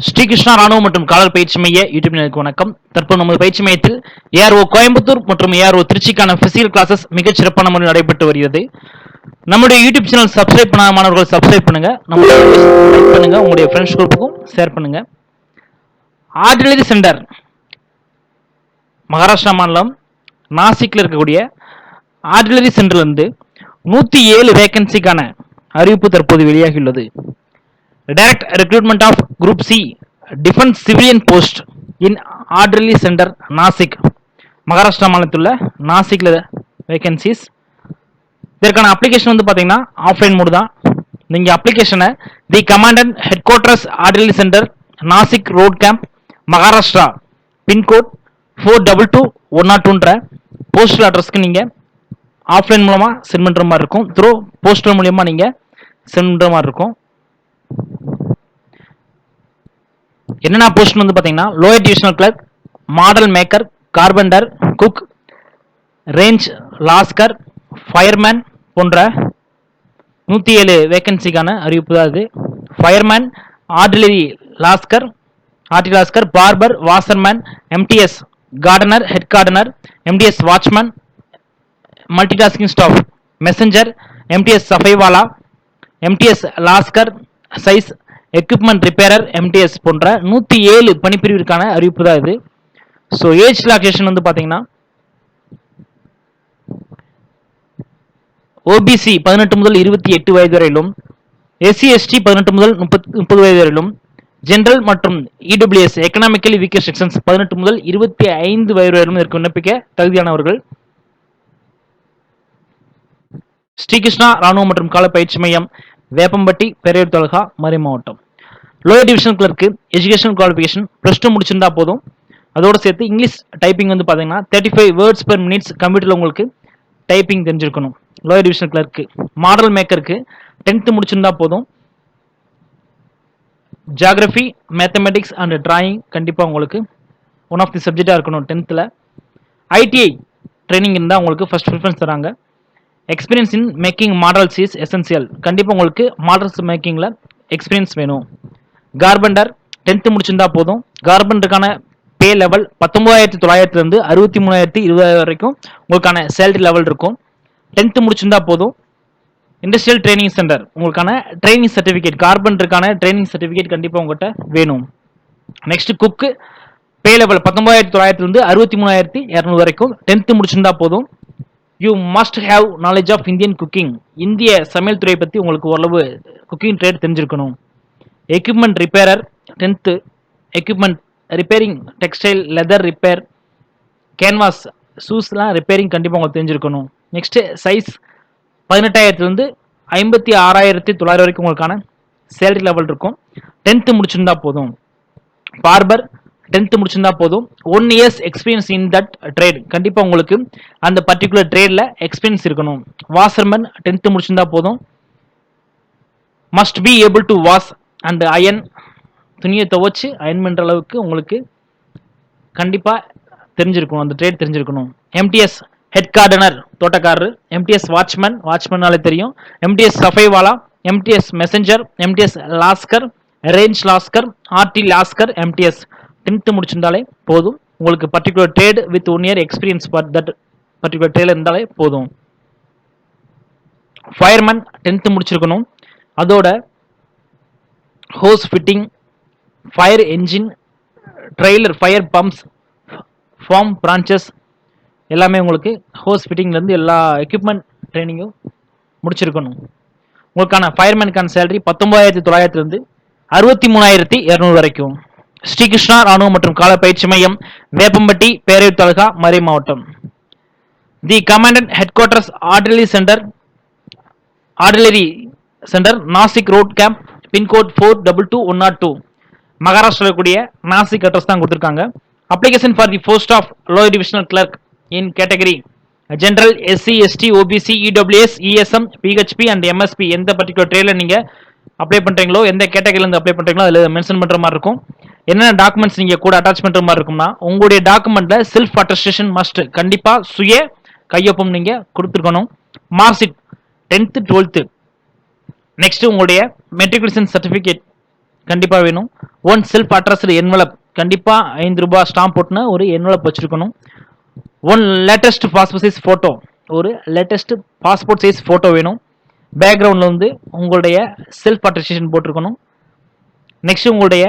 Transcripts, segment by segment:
ஸ்ரீ கிருஷ்ணா ராணுவ மற்றும் காவல் பயிற்சி மைய யூடியூப் நேயர்களுக்கு வணக்கம். தற்போது நமது பயிற்சி மையத்தில் ஏஆர்ஓ கோயம்புத்தூர் மற்றும் ஏஆர்ஓ திருச்சிக்கான பிசிக்கல் கிளாஸஸ் மிகச் சிறப்பான முறையில் நடைபெற்று வருகிறது. நம்முடைய யூடியூப் சேனல் சப்ஸ்கிரைப் பண்ணாத மாணவர்கள் சப்ஸ்கிரைப் பண்ணுங்க, நம்மளுடைய லைக் பண்ணுங்க, உங்களுடைய ஃப்ரெண்ட்ஸ் குரூப்புக்கும் ஷேர் பண்ணுங்க. ஆர்டிலரி சென்டர் மகாராஷ்டிரா மாநிலம் நாசிக்ல இருக்கக்கூடிய ஆர்டிலரி சென்டர்ல இருந்து 107 வேகன்சிக்கான அறிவிப்பு தற்போது வெளியாகியுள்ளது. Direct recruitment of Group C Defense Civilian Post in Artillery Center Nasik Maharashtra மாநிலத்தில் உள்ள நாசிக்ல வேகன்சிஸ். இதற்கான அப்ளிகேஷன் வந்து பார்த்தீங்கன்னா ஆஃப்லைன் மோடு தான். நீங்கள் அப்ளிகேஷனை the commandant headquarters artillery centre Nashik road camp Maharashtra pin code 422102ன்ற போஸ்டல் அட்ரஸ்க்கு நீங்கள் ஆஃப்லைன் மூலமாக சென்ட் பண்ணுற மாதிரி இருக்கும். த்ரூ போஸ்டல் மூலியமாக நீங்கள் சென்ட் பண்ணுற மாதிரி இருக்கும். என்னென்ன போஸ்ட் வந்து பார்த்தீங்கன்னா lower divisional clerk, model maker, carpenter, cook, range lascar, fireman போன்ற 107 வேகன்சிக்கான அறிவிப்பு தான் இது. Fireman, artillery lascar, barber, washerman, MTS gardener, head gardener, MTS watchman, multitasking staff, messenger, MTS safaiwala, MTS lascar, syce equipment repairer, MTS போன்ற 107 பணிப்பிரிவிற்கான அறிவிப்பு தான் இது. So age relaxation வந்து பார்த்தீங்கன்னா ஓபிசி 18 முதல் 28 வயது வரையிலும், எஸ்சி எஸ்டி 18 முதல் 30 வயது வரையிலும், ஜெனரல் மற்றும் இடபிள்யூஎஸ் எக்கனாமிக்கலி வீக்கர் செக்ஷன்ஸ் 18 முதல் 25 வயது வரையிலும் இதற்கு விண்ணப்பிக்க தகுதியானவர்கள். ஸ்ரீகிருஷ்ணா ராணுவ மற்றும் கால பயிற்சி மையம், வேப்பம்பட்டி, பெரியர் தாலுகா, மறை மாவட்டம். Lower division clerk education qualification +2 முடிச்சிருந்தா போதும். அதோடு சேர்த்து இங்கிலீஷ் டைப்பிங் வந்து பார்த்தீங்கன்னா 35 வேர்ட்ஸ் பெர் மினிட்ஸ் கம்ப்யூட்டரில் உங்களுக்கு டைப்பிங் தெரிஞ்சிருக்கணும். லோயர் டிவிஷன் கிளர்க்கு. மாடல் மேக்கருக்கு 10th முடிச்சிருந்தா போதும். ஜியாகிரபி, மேத்தமெட்டிக்ஸ் அண்ட் டிராயிங் கண்டிப்பாக உங்களுக்கு ஒன் ஆஃப் தி சப்ஜெக்டாக இருக்கணும் 10th. ஐடிஐ ட்ரைனிங் இருந்தால் உங்களுக்கு ஃபர்ஸ்ட் ப்ரிஃபரன்ஸ் தராங்க. Experience in making models is essential. கண்டிப்பாக உங்களுக்கு மாடல்ஸ் மேக்கிங்கில் எக்ஸ்பீரியன்ஸ் வேணும். கார்பெண்டர் 10th முடிச்சிருந்தா போதும். கார்பெண்டருக்கான பே லெவல் 19,900 இருந்து 63,020 வரைக்கும் உங்களுக்கான சேலரி லெவல் இருக்கும். 10th முடிச்சிருந்தா போதும். இண்டஸ்ட்ரியல் ட்ரைனிங் சென்டர் உங்களுக்கான ட்ரைனிங் சர்டிஃபிகேட், கார்பெண்டருக்கான ட்ரைனிங் சர்டிஃபிகேட் கண்டிப்பாக உங்கள்கிட்ட வேணும். நெக்ஸ்ட் குக்கு பே லெவல் 19,900 இருந்து 63,200 வரைக்கும் 10th முடிச்சிருந்தா போதும். You must have knowledge of Indian cooking. இந்திய சமையல் துறையை பற்றி உங்களுக்கு ஓரளவு குக்கிங் ட்ரேட் தெரிஞ்சிருக்கணும். Equipment repairer 10th. Equipment repairing, textile, leather repair, canvas, ஷூஸ்லாம் ரிப்பேரிங் கண்டிப்பாக உங்களுக்கு தெரிஞ்சிருக்கணும். நெக்ஸ்ட் சைஸ் 18,000 இருந்து 56,900 வரைக்கும் உங்களுக்கான சேலரி லெவல் இருக்கும். 10th முடிச்சிருந்தா போதும். பார்பர் 10th முடிச்சிருந்தா போதும். 1 years experience in that trade. கண்டிப்பாக உங்களுக்கு அந்த பர்டிகுலர் ட்ரேடில் எக்ஸ்பீரியன்ஸ் இருக்கணும். வாஷர்மேன் 10th முடிச்சிருந்தா போதும். Must be able to wash and iron. துணியை துவச்சி அயன் பண்ணுற அளவுக்கு உங்களுக்கு கண்டிப்பாக தெரிஞ்சிருக்கணும், அந்த ட்ரேட் தெரிஞ்சிருக்கணும். எம்டிஎஸ் ஹெட் கார்டனர் தோட்டக்காரர், எம்டிஎஸ் வாட்ச்மேன், வாட்ச்மேனாலே தெரியும். MTS safaiwala, MTS messenger, MTS lascar, range lascar, arty lascar, MTS 10th முடிச்சிருந்தாலே போதும். உங்களுக்கு particular trade with 1 year experience for that particular trade இருந்தாலே போதும். ஃபயர்மேன் 10th முடிச்சிருக்கணும். அதோட hose fitting, fire engine, trailer, fire pumps, foam branches எல்லாமே உங்களுக்கு hose ஃபிட்டிங்லேருந்து எல்லா எக்யூப்மெண்ட் ட்ரைனிங்கும் முடிச்சிருக்கணும். உங்களுக்கான ஃபயர்மேனுக்கான சேலரி 19,900 இருந்து 63,200 வரைக்கும். ஸ்ரீகிருஷ்ணா ராணுவ மற்றும் கால பயிற்சி மையம், வேப்பம்பட்டி, பேரையூர் தாலுகா, மறை மாவட்டம். The commandant headquarters artillery centre Nashik road camp pin code 422102 Maharashtra கூடிய நாசிக் அட்ரஸ் தான் கொடுத்துருக்காங்க. Application for the post of lower divisional clerk in category general, SC, ST, OBC, EWS, ESM, PHP and MSP எந்த பர்டிகுலர் ட்ரேடில் நீங்கள் அப்ளை பண்ணுறீங்களோ, எந்த கேட்டகரியிலேருந்து apply பண்ணுறீங்களோ அதில் மென்ஷன் பண்ணுற மாதிரி இருக்கும். என்னென்ன டாக்குமெண்ட்ஸ் நீங்கள் கூட அட்டாச் பண்ணுற மாதிரி இருக்கும்னா, உங்களுடைய டாக்குமெண்ட்டில் செல்ஃப் அட்டஸ்டேஷன் மஸ்ட். கண்டிப்பாக சுய கையொப்பம் நீங்கள் கொடுத்துருக்கணும். Mark sheet 10th 12th. Next உங்களுடைய மெட்ரிகுலேஷன் சர்டிஃபிகேட் கண்டிப்பாக வேணும். ஒன் செல்ஃப் அட்ரஸ்டு என்வலப் கண்டிப்பாக ₹5 ஸ்டாம்ப் போட்டுனா ஒரு என்வலப் வச்சுருக்கணும். One latest passport size photo ஒரு லேட்டஸ்ட் பாஸ்போர்ட் சைஸ் ஃபோட்டோ வேணும். பேக்ரவுண்டில் வந்து உங்களுடைய செல்ஃப் அட்டஸ்டேஷன் போட்டிருக்கணும். நெக்ஸ்ட் உங்களுடைய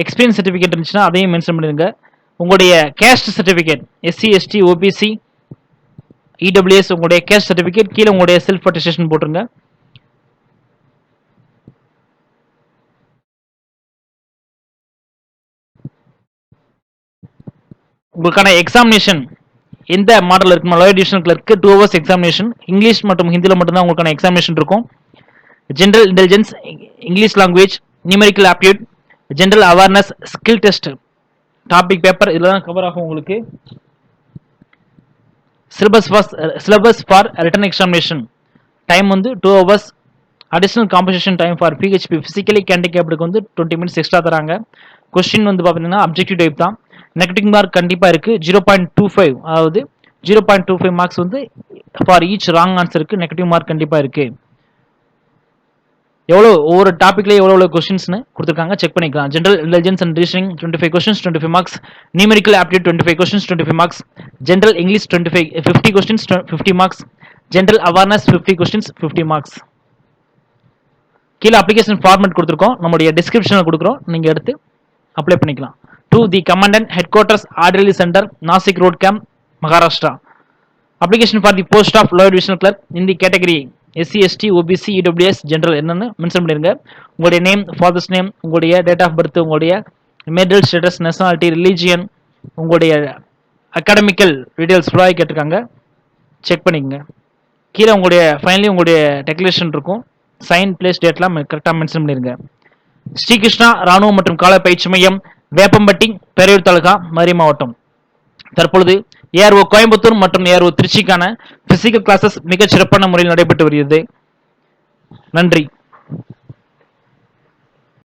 எக்ஸ்பீரியன்ஸ் சர்டிஃபிகேட் இருந்துச்சுன்னா அதையும் மென்ஷன் பண்ணிடுங்க. உங்களுடைய caste certificate SC ST OBC EWS உங்களுடைய கேஸ்ட் சர்டிஃபிகேட் கீழே உங்களுடைய செல்ஃப் அட்டஸ்டேஷன் போட்டுருங்க. உங்களுக்கான எக்ஸாமினேஷன் எந்த மாடல் இருக்குமா லோயர் டிவிஷனல் கிளர்க்கு 2 hours எக்ஸாமினேஷன் இங்கிலீஷ் மற்றும் ஹிந்தியில் மட்டும்தான் உங்களுக்கான எக்ஸாமினேஷன் இருக்கும். General intelligence, English language, numerical aptitude, general awareness, skill test, topic paper இதெல்லாம் கவர் ஆகும் உங்களுக்கு. Syllabus for written examination time வந்து 2 hours. Additional compensation time for PHP physically ஹேண்டிகேப்டுக்கு வந்து 20 minutes எக்ஸ்ட்ரா தராங்க. கொஸ்டின் வந்து பார்த்தீங்கன்னா அப்ஜெக்டிவ் டைப் தான். நெகட்டிவ் மார்க் கண்டிப்பாக இருக்குது 0.25, அதாவது 0.25 மார்க்ஸ் வந்து for each wrong ஆன்சருக்கு negative mark கண்டிப்பாக இருக்குது. எவ்வளோ ஒவ்வொரு டாப்பிக்லேயே எவ்வளோ கொஸ்டின்ஸ்னு கொடுத்துருக்காங்க செக் பண்ணிக்கலாம். General intelligence and reasoning 25 questions 25 marks, numerical aptitude 25 questions 25 marks, general English 50 questions 50 marks, general awareness 50 questions 50 marks. கீழே அப்ளிகேஷன் ஃபார்மேட் கொடுத்துருக்கோம், நம்மளுடைய டிஸ்கிரிப்ஷனில் கொடுக்குறோம், நீங்கள் எடுத்து அப்ளை பண்ணிக்கலாம். To the commandant headquarters ordinary centre Nashik road camp Maharashtra. Application for the post of lower divisional clerk in the category SC ST OBC EWS general என்னன்னு mention பண்ணிருங்க. உங்களுடைய நேம், ஃபாதர்ஸ் நேம், உங்களுடைய டேட் ஆஃப் பர்த், உங்களுடைய marital status, nationality, religion, உங்களுடைய academical details ஃபுல்லாக கேட்டிருக்காங்க, check பண்ணிக்கங்க. கீழே உங்களுடைய ஃபைனலி உங்களுடைய டெக்ளரேஷன் இருக்கும், சைன் பிளேஸ் டேட்லாம் கரெக்டாக மென்ஷன் பண்ணிருங்க. ஸ்ரீகிருஷ்ணா ராணுவ மற்றும் கால பயிற்சி மையம், வேப்பம்பட்டி, பேரையூர் தாலுகா, மதுரை மாவட்டம். தற்பொழுது ஏஆர்ஓ கோயம்புத்தூர் மற்றும் ஏஆர்ஓ திருச்சிக்கான பிசிக்கல் கிளாஸஸ் மிகச் சிறப்பான முறையில் நடைபெற்று வருகிறது. நன்றி.